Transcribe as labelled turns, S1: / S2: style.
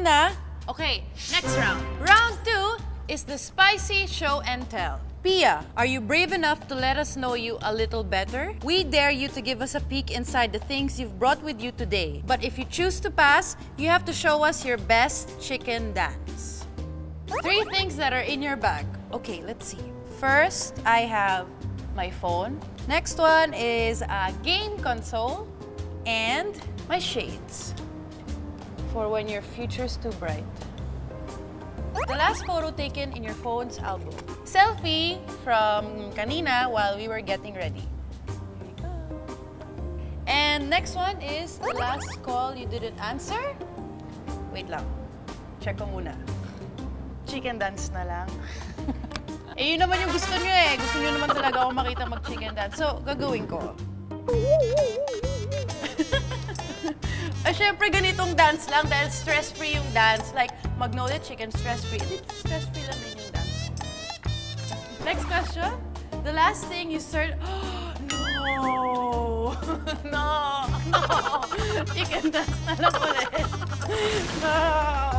S1: muna.
S2: Okay, next round. Round 2 is the spicy show and tell.
S1: Pia, are you brave enough to let us know you a little better? We dare you to give us a peek inside the things you've brought with you today. But if you choose to pass, you have to show us your best chicken dance. 3 things that are in your bag. Okay, let's see. First, I have my phone. Next one is a game console and my shades for when your future's too bright. The last photo taken in your phone's album. Selfie from kanina while we were getting ready. Here we go. And next one is the last call you didn't answer. Wait lang. Check ko muna. Chicken dance na lang. Eh, yun naman yung gusto nyo eh. Gusto nyo naman talaga ako makita mag-chicken dance. So, gagawin ko. Eh, syempre ganitong dance lang dahil stress-free yung dance. Like, Magnolia chicken, stress-free. Stress-free lang din yung dance. Next question. The last thing you served... No! No! No! Chicken dance na lang ulit. No!